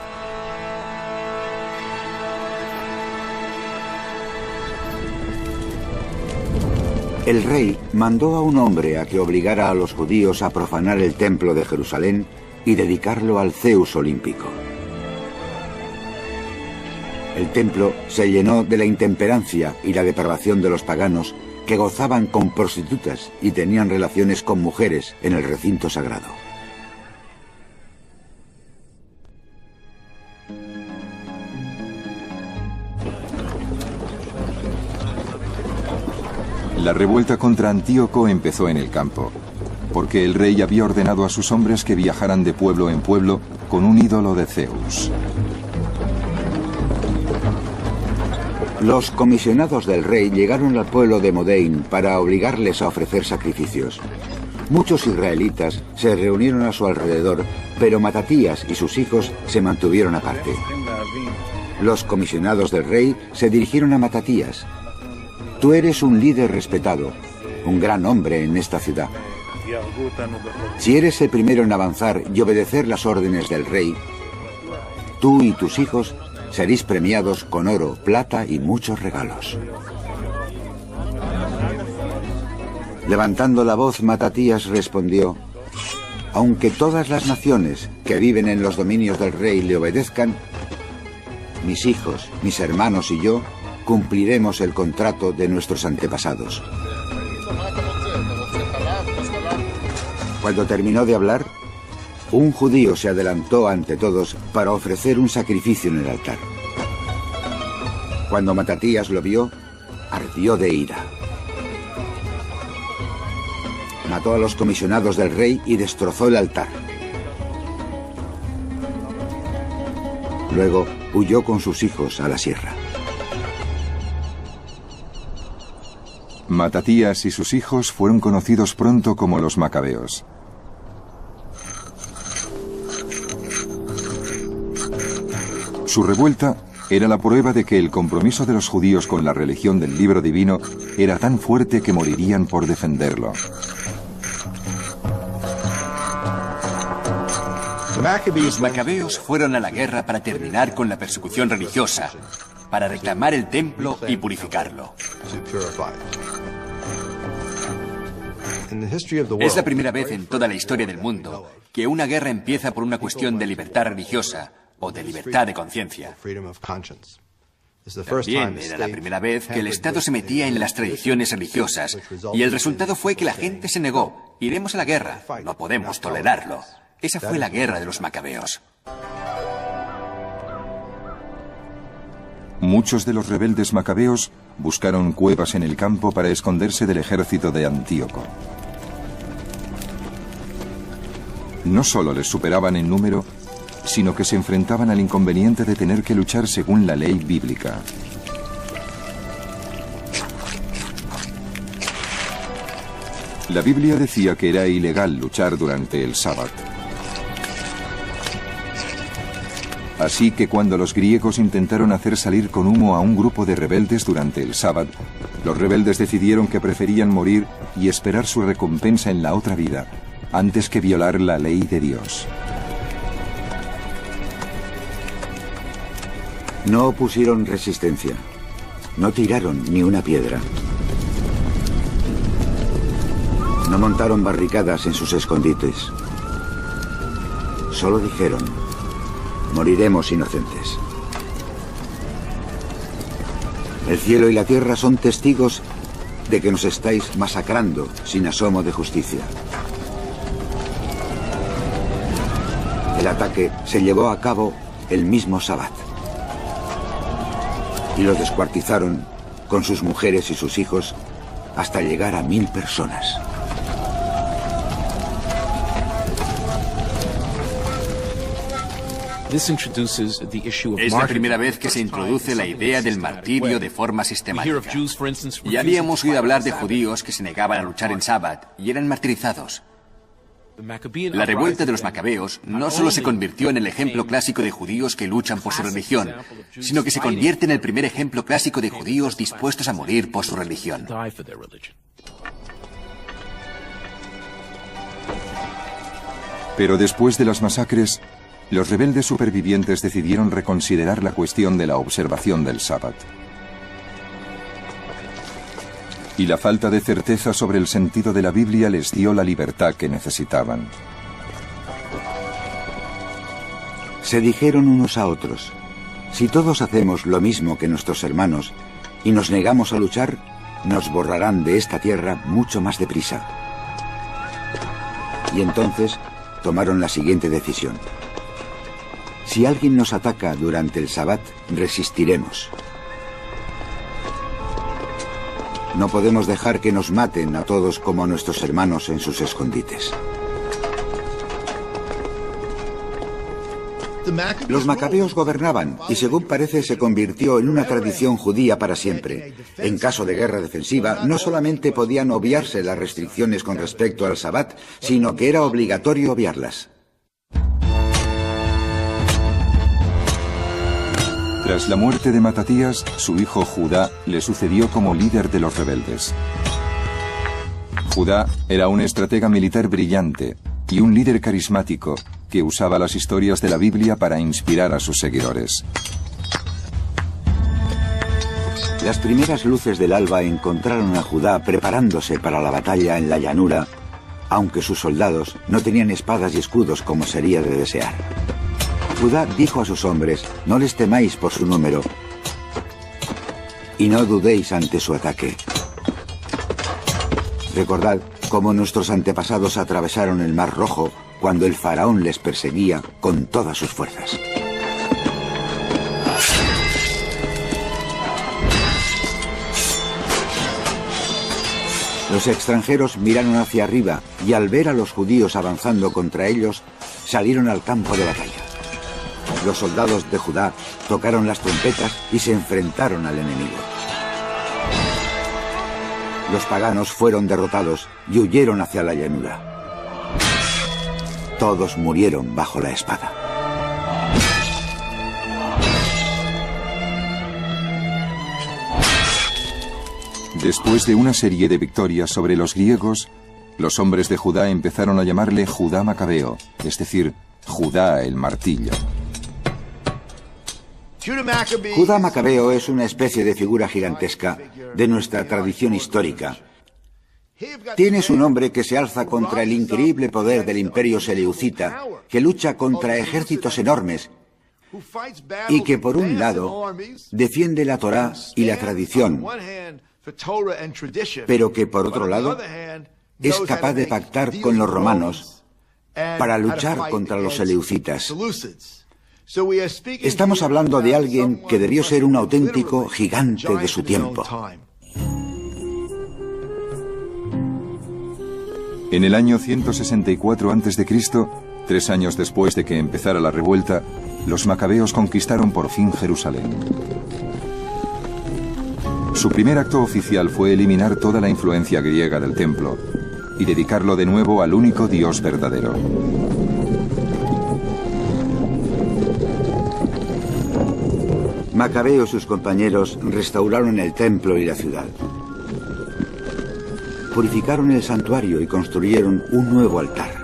El rey mandó a un hombre a que obligara a los judíos a profanar el templo de Jerusalén y dedicarlo al Zeus olímpico. El templo se llenó de la intemperancia y la depravación de los paganos que gozaban con prostitutas y tenían relaciones con mujeres en el recinto sagrado. La revuelta contra Antíoco empezó en el campo, porque el rey había ordenado a sus hombres que viajaran de pueblo en pueblo con un ídolo de Zeus. Los comisionados del rey llegaron al pueblo de Modein para obligarles a ofrecer sacrificios. Muchos israelitas se reunieron a su alrededor, pero Matatías y sus hijos se mantuvieron aparte. Los comisionados del rey se dirigieron a Matatías. Tú eres un líder respetado, un gran hombre en esta ciudad. Si eres el primero en avanzar y obedecer las órdenes del rey, tú y tus hijos seréis premiados con oro, plata y muchos regalos. Levantando la voz, Matatías respondió: aunque todas las naciones que viven en los dominios del rey le obedezcan, mis hijos, mis hermanos y yo cumpliremos el contrato de nuestros antepasados. Cuando terminó de hablar, un judío se adelantó ante todos para ofrecer un sacrificio en el altar. Cuando Matatías lo vio, ardió de ira. Mató a los comisionados del rey y destrozó el altar. Luego huyó con sus hijos a la sierra. Matatías y sus hijos fueron conocidos pronto como los Macabeos. Su revuelta era la prueba de que el compromiso de los judíos con la religión del libro divino era tan fuerte que morirían por defenderlo. Los macabeos fueron a la guerra para terminar con la persecución religiosa, para reclamar el templo y purificarlo. Es la primera vez en toda la historia del mundo que una guerra empieza por una cuestión de libertad religiosa o de libertad de conciencia. También era la primera vez que el Estado se metía en las tradiciones religiosas y el resultado fue que la gente se negó. Iremos a la guerra, no podemos tolerarlo. Esa fue la guerra de los macabeos. Muchos de los rebeldes macabeos buscaron cuevas en el campo para esconderse del ejército de Antíoco. No solo les superaban en número, sino que se enfrentaban al inconveniente de tener que luchar según la ley bíblica. La Biblia decía que era ilegal luchar durante el sábado. Así que cuando los griegos intentaron hacer salir con humo a un grupo de rebeldes durante el sábado, los rebeldes decidieron que preferían morir y esperar su recompensa en la otra vida, antes que violar la ley de Dios. No opusieron resistencia. No tiraron ni una piedra. No montaron barricadas en sus escondites. Solo dijeron: moriremos inocentes. El cielo y la tierra son testigos de que nos estáis masacrando sin asomo de justicia. El ataque se llevó a cabo el mismo Sabbat. Y los descuartizaron con sus mujeres y sus hijos hasta llegar a 1000 personas. Es la primera vez que se introduce la idea del martirio de forma sistemática. Ya habíamos oído hablar de judíos que se negaban a luchar en Sabbat y eran martirizados. La revuelta de los macabeos no solo se convirtió en el ejemplo clásico de judíos que luchan por su religión, sino que se convierte en el primer ejemplo clásico de judíos dispuestos a morir por su religión. Pero después de las masacres, los rebeldes supervivientes decidieron reconsiderar la cuestión de la observación del Sabbat. Y la falta de certeza sobre el sentido de la Biblia les dio la libertad que necesitaban. Se dijeron unos a otros: si todos hacemos lo mismo que nuestros hermanos y nos negamos a luchar, nos borrarán de esta tierra mucho más deprisa. Y entonces tomaron la siguiente decisión: si alguien nos ataca durante el Sabbat, resistiremos. No podemos dejar que nos maten a todos como a nuestros hermanos en sus escondites. Los macabeos gobernaban y, según parece, se convirtió en una tradición judía para siempre. En caso de guerra defensiva, no solamente podían obviarse las restricciones con respecto al Sabbat, sino que era obligatorio obviarlas. Tras la muerte de Matatías, su hijo Judá le sucedió como líder de los rebeldes. Judá era un estratega militar brillante y un líder carismático que usaba las historias de la Biblia para inspirar a sus seguidores. Las primeras luces del alba encontraron a Judá preparándose para la batalla en la llanura, aunque sus soldados no tenían espadas y escudos como sería de desear. Judá dijo a sus hombres: no les temáis por su número y no dudéis ante su ataque. Recordad cómo nuestros antepasados atravesaron el Mar Rojo cuando el faraón les perseguía con todas sus fuerzas. Los extranjeros miraron hacia arriba y al ver a los judíos avanzando contra ellos, salieron al campo de batalla. Los soldados de Judá tocaron las trompetas y se enfrentaron al enemigo. Los paganos fueron derrotados y huyeron hacia la llanura. Todos murieron bajo la espada. Después de una serie de victorias sobre los griegos, los hombres de Judá empezaron a llamarle Judá Macabeo, es decir, Judá el martillo. Judá Macabeo es una especie de figura gigantesca de nuestra tradición histórica. Tiene su nombre que se alza contra el increíble poder del imperio seleucita, que lucha contra ejércitos enormes y que, por un lado, defiende la Torá y la tradición, pero que, por otro lado, es capaz de pactar con los romanos para luchar contra los seleucitas. Estamos hablando de alguien que debió ser un auténtico gigante de su tiempo. En el año 164 a.C., 3 años después de que empezara la revuelta, los macabeos conquistaron por fin Jerusalén. Su primer acto oficial fue eliminar toda la influencia griega del templo y dedicarlo de nuevo al único Dios verdadero. Macabeo y sus compañeros restauraron el templo y la ciudad. Purificaron el santuario y construyeron un nuevo altar.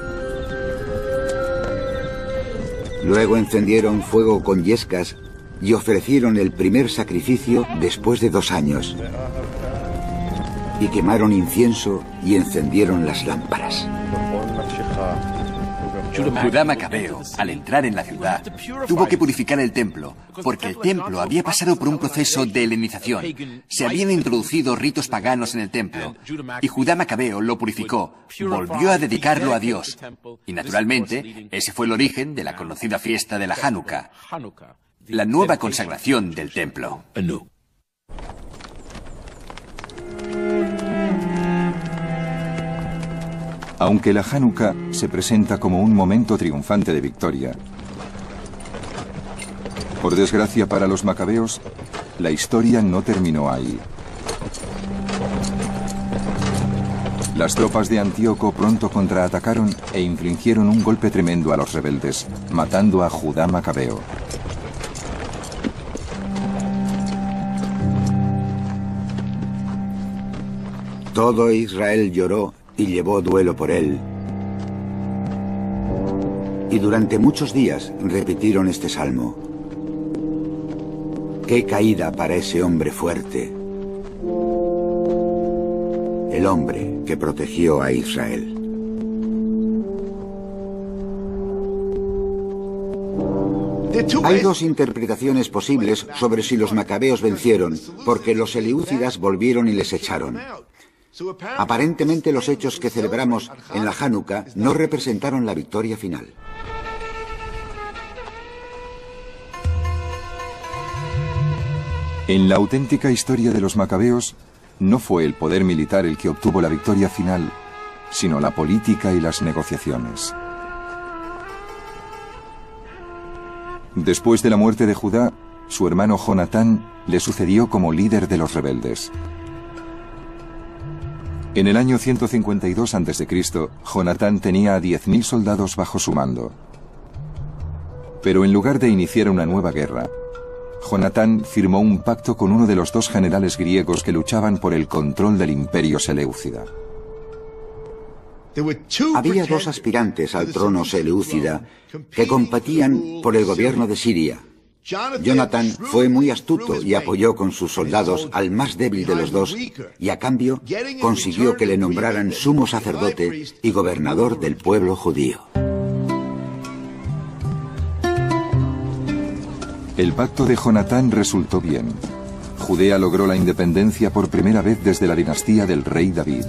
Luego encendieron fuego con yescas y ofrecieron el primer sacrificio después de 2 años. y quemaron incienso y encendieron las lámparas. Judá Macabeo, al entrar en la ciudad, tuvo que purificar el templo, porque el templo había pasado por un proceso de helenización. Se habían introducido ritos paganos en el templo, y Judá Macabeo lo purificó, volvió a dedicarlo a Dios. Y naturalmente, ese fue el origen de la conocida fiesta de la Hanukkah, la nueva consagración del templo. Aunque la Hanukkah se presenta como un momento triunfante de victoria, por desgracia para los macabeos, la historia no terminó ahí. Las tropas de Antíoco pronto contraatacaron e infligieron un golpe tremendo a los rebeldes, matando a Judá Macabeo. Todo Israel lloró y llevó duelo por él. Y durante muchos días repitieron este salmo. ¡Qué caída para ese hombre fuerte! El hombre que protegió a Israel. Hay dos interpretaciones posibles sobre si los macabeos vencieron, porque los seleúcidas volvieron y les echaron. Aparentemente los hechos que celebramos en la Hanukkah no representaron la victoria final. En la auténtica historia de los macabeos, no fue el poder militar el que obtuvo la victoria final, sino la política y las negociaciones. Después de la muerte de Judá, su hermano Jonatán le sucedió como líder de los rebeldes. En el año 152 a.C., Jonatán tenía a 10.000 soldados bajo su mando. Pero en lugar de iniciar una nueva guerra, Jonatán firmó un pacto con uno de los dos generales griegos que luchaban por el control del imperio seleucida. Había dos aspirantes al trono seleucida que competían por el gobierno de Siria. Jonatán fue muy astuto y apoyó con sus soldados al más débil de los dos, y a cambio consiguió que le nombraran sumo sacerdote y gobernador del pueblo judío. El pacto de Jonatán resultó bien. Judea logró la independencia por primera vez desde la dinastía del rey David.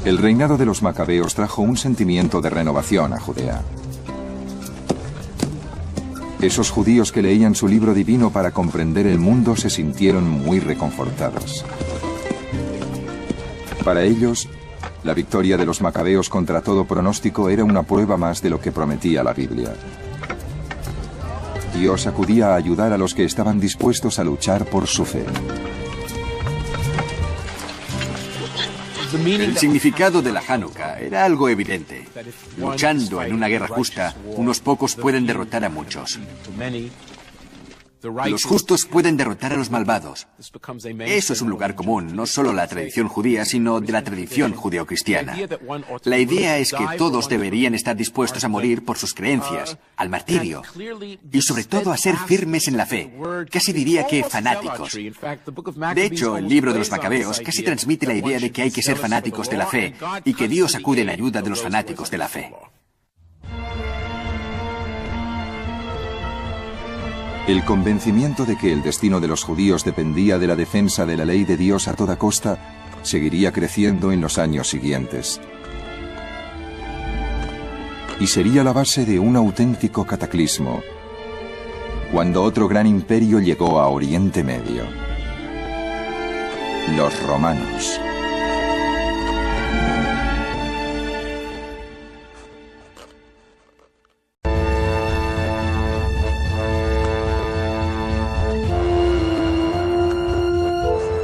El reinado de los macabeos trajo un sentimiento de renovación a Judea. Esos judíos que leían su libro divino para comprender el mundo se sintieron muy reconfortados. Para ellos, la victoria de los macabeos contra todo pronóstico era una prueba más de lo que prometía la Biblia. Dios acudía a ayudar a los que estaban dispuestos a luchar por su fe. El significado de la Hanukkah era algo evidente. Luchando en una guerra justa, unos pocos pueden derrotar a muchos. Los justos pueden derrotar a los malvados. Eso es un lugar común, no solo de la tradición judía, sino de la tradición judeocristiana. La idea es que todos deberían estar dispuestos a morir por sus creencias, al martirio, y sobre todo a ser firmes en la fe. Casi diría que fanáticos. De hecho, el libro de los Macabeos casi transmite la idea de que hay que ser fanáticos de la fe, y que Dios acude en ayuda de los fanáticos de la fe. El convencimiento de que el destino de los judíos dependía de la defensa de la ley de Dios a toda costa seguiría creciendo en los años siguientes. Y sería la base de un auténtico cataclismo, cuando otro gran imperio llegó a Oriente Medio: los romanos.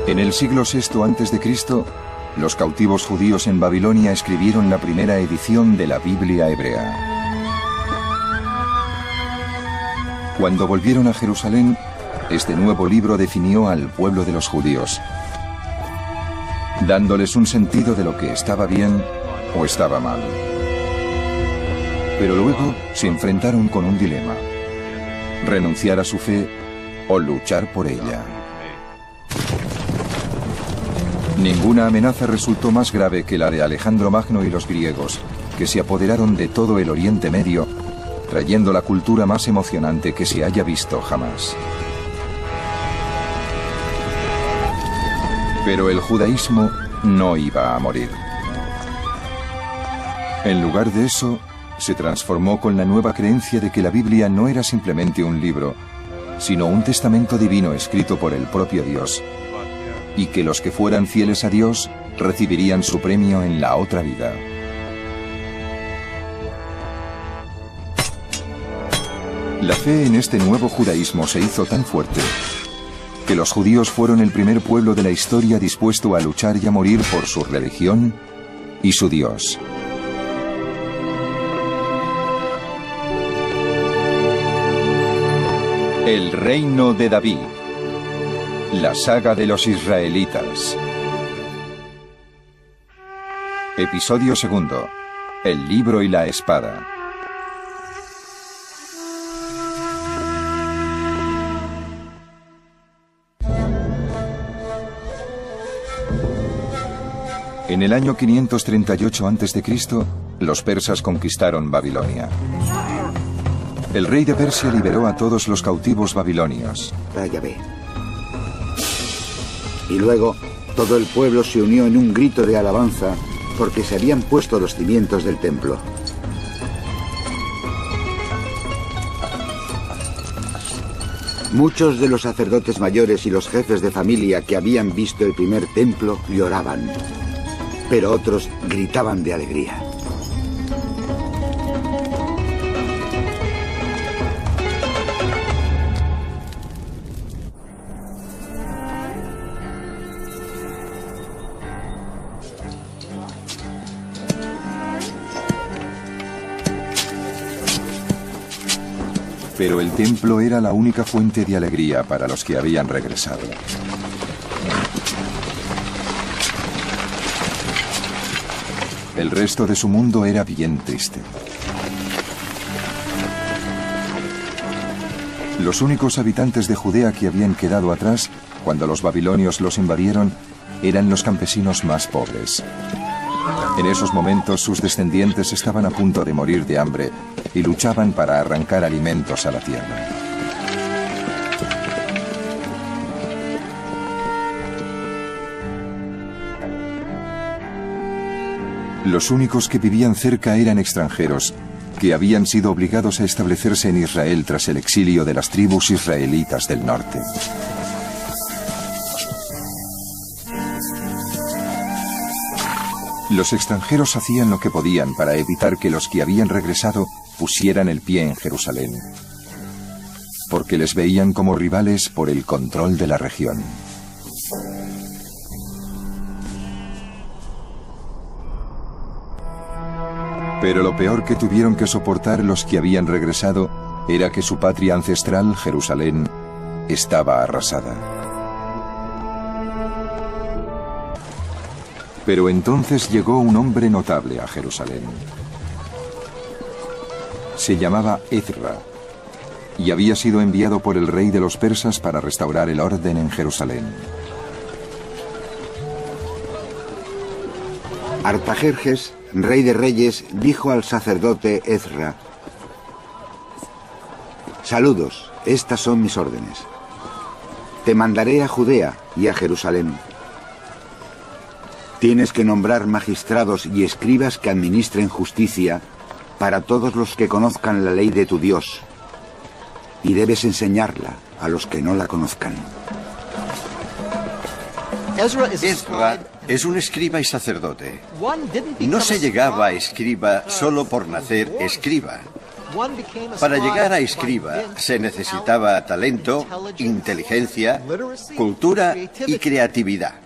En el siglo VI a.C., los cautivos judíos en Babilonia escribieron la primera edición de la Biblia hebrea. Cuando volvieron a Jerusalén, este nuevo libro definió al pueblo de los judíos, dándoles un sentido de lo que estaba bien o estaba mal. Pero luego se enfrentaron con un dilema: renunciar a su fe o luchar por ella. Ninguna amenaza resultó más grave que la de Alejandro Magno y los griegos, que se apoderaron de todo el Oriente Medio, trayendo la cultura más emocionante que se haya visto jamás. Pero el judaísmo no iba a morir. En lugar de eso, se transformó con la nueva creencia de que la Biblia no era simplemente un libro, sino un testamento divino escrito por el propio Dios, y que los que fueran fieles a Dios recibirían su premio en la otra vida. La fe en este nuevo judaísmo se hizo tan fuerte que los judíos fueron el primer pueblo de la historia dispuesto a luchar y a morir por su religión y su Dios. El reino de David. La saga de los israelitas. Episodio segundo. El libro y la espada. En el año 538 a.C., los persas conquistaron Babilonia. El rey de Persia liberó a todos los cautivos babilonios. Vaya ve. Y luego, todo el pueblo se unió en un grito de alabanza porque se habían puesto los cimientos del templo. Muchos de los sacerdotes mayores y los jefes de familia que habían visto el primer templo lloraban, pero otros gritaban de alegría. Pero el templo era la única fuente de alegría para los que habían regresado. El resto de su mundo era bien triste. Los únicos habitantes de Judea que habían quedado atrás, cuando los babilonios los invadieron, eran los campesinos más pobres. En esos momentos sus descendientes estaban a punto de morir de hambre y luchaban para arrancar alimentos a la tierra. Los únicos que vivían cerca eran extranjeros, que habían sido obligados a establecerse en Israel tras el exilio de las tribus israelitas del norte. Los extranjeros hacían lo que podían para evitar que los que habían regresado pusieran el pie en Jerusalén, porque les veían como rivales por el control de la región. Pero lo peor que tuvieron que soportar los que habían regresado era que su patria ancestral, Jerusalén, estaba arrasada. Pero entonces llegó un hombre notable a Jerusalén. Se llamaba Ezra y había sido enviado por el rey de los persas para restaurar el orden en Jerusalén. Artajerjes, rey de reyes, dijo al sacerdote Ezra: «Saludos, estas son mis órdenes. Te mandaré a Judea y a Jerusalén. Tienes que nombrar magistrados y escribas que administren justicia para todos los que conozcan la ley de tu Dios, y debes enseñarla a los que no la conozcan». Ezra es un escriba y sacerdote. No se llegaba a escriba solo por nacer escriba. Para llegar a escriba se necesitaba talento, inteligencia, cultura y creatividad.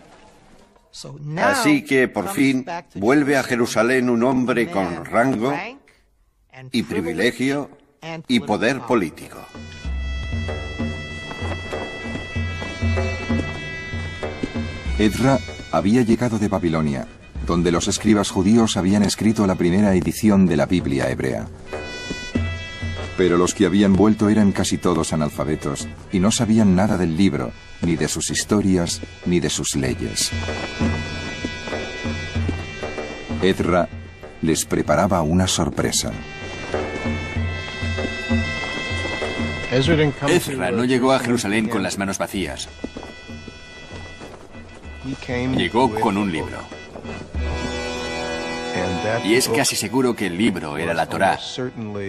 Así que por fin vuelve a Jerusalén un hombre con rango y privilegio y poder político. Ezra había llegado de Babilonia, donde los escribas judíos habían escrito la primera edición de la Biblia hebrea. Pero los que habían vuelto eran casi todos analfabetos y no sabían nada del libro, ni de sus historias, ni de sus leyes. Ezra les preparaba una sorpresa. Ezra no llegó a Jerusalén con las manos vacías. Llegó con un libro. Y es casi seguro que el libro era la Torá,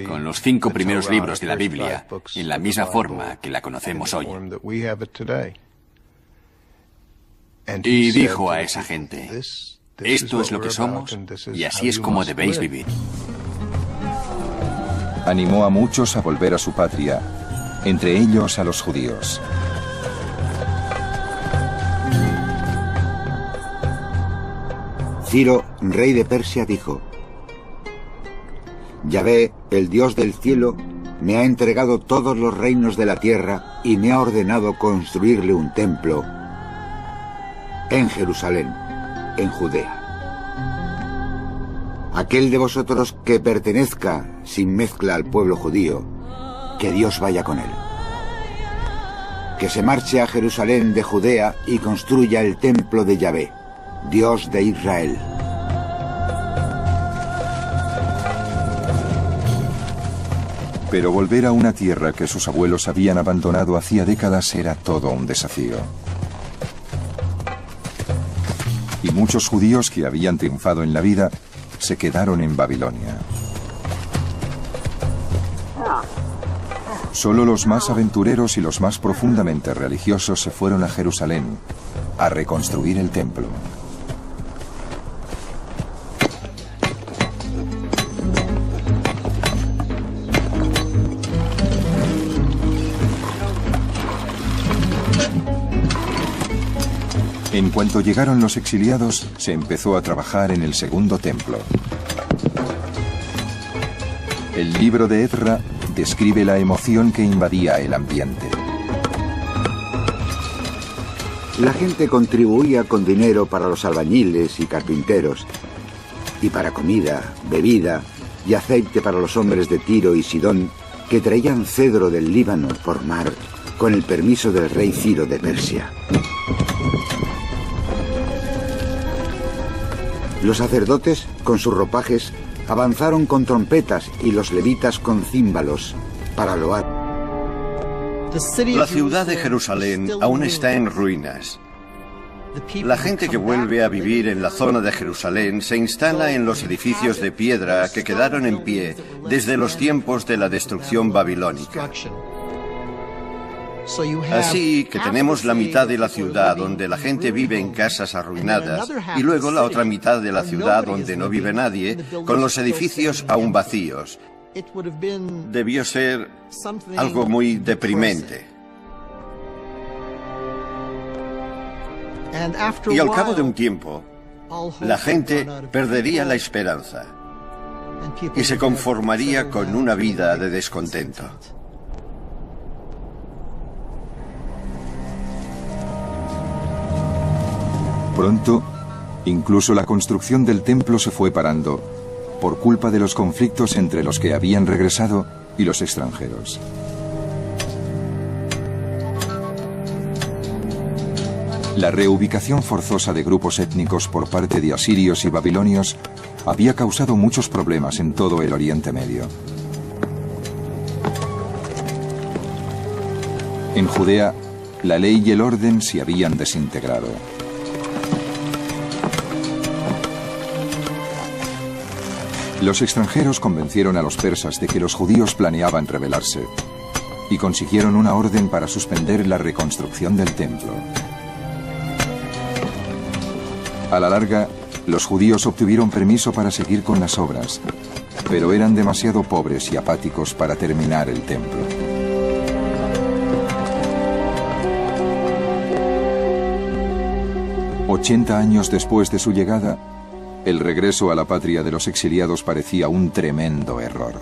con los 5 primeros libros de la Biblia, en la misma forma que la conocemos hoy. Y dijo a esa gente: esto es lo que somos y así es como debéis vivir. Animó a muchos a volver a su patria, entre ellos a los judíos. Ciro, rey de Persia, dijo: Yahvé, el Dios del cielo, me ha entregado todos los reinos de la tierra y me ha ordenado construirle un templo en Jerusalén, en Judea. Aquel de vosotros que pertenezca sin mezcla al pueblo judío, que Dios vaya con él. Que se marche a Jerusalén de Judea y construya el templo de Yahvé, Dios de Israel. Pero volver a una tierra que sus abuelos habían abandonado hacía décadas era todo un desafío. Y muchos judíos que habían triunfado en la vida se quedaron en Babilonia. Solo los más aventureros y los más profundamente religiosos se fueron a Jerusalén a reconstruir el templo. En cuanto llegaron los exiliados, se empezó a trabajar en el segundo templo. El libro de Ezra describe la emoción que invadía el ambiente. La gente contribuía con dinero para los albañiles y carpinteros, y para comida, bebida y aceite para los hombres de Tiro y Sidón que traían cedro del Líbano por mar con el permiso del rey Ciro de Persia. Los sacerdotes, con sus ropajes, avanzaron con trompetas y los levitas con címbalos para loar. La ciudad de Jerusalén aún está en ruinas. La gente que vuelve a vivir en la zona de Jerusalén se instala en los edificios de piedra que quedaron en pie desde los tiempos de la destrucción babilónica. Así que tenemos la mitad de la ciudad donde la gente vive en casas arruinadas y luego la otra mitad de la ciudad donde no vive nadie, con los edificios aún vacíos. Debió ser algo muy deprimente. Y al cabo de un tiempo, la gente perdería la esperanza y se conformaría con una vida de descontento. Pronto, incluso la construcción del templo se fue parando, por culpa de los conflictos entre los que habían regresado y los extranjeros. La reubicación forzosa de grupos étnicos por parte de asirios y babilonios había causado muchos problemas en todo el Oriente Medio. En Judea, la ley y el orden se habían desintegrado. Los extranjeros convencieron a los persas de que los judíos planeaban rebelarse y consiguieron una orden para suspender la reconstrucción del templo. A la larga, los judíos obtuvieron permiso para seguir con las obras, pero eran demasiado pobres y apáticos para terminar el templo. «80 años después de su llegada, el regreso a la patria de los exiliados parecía un tremendo error.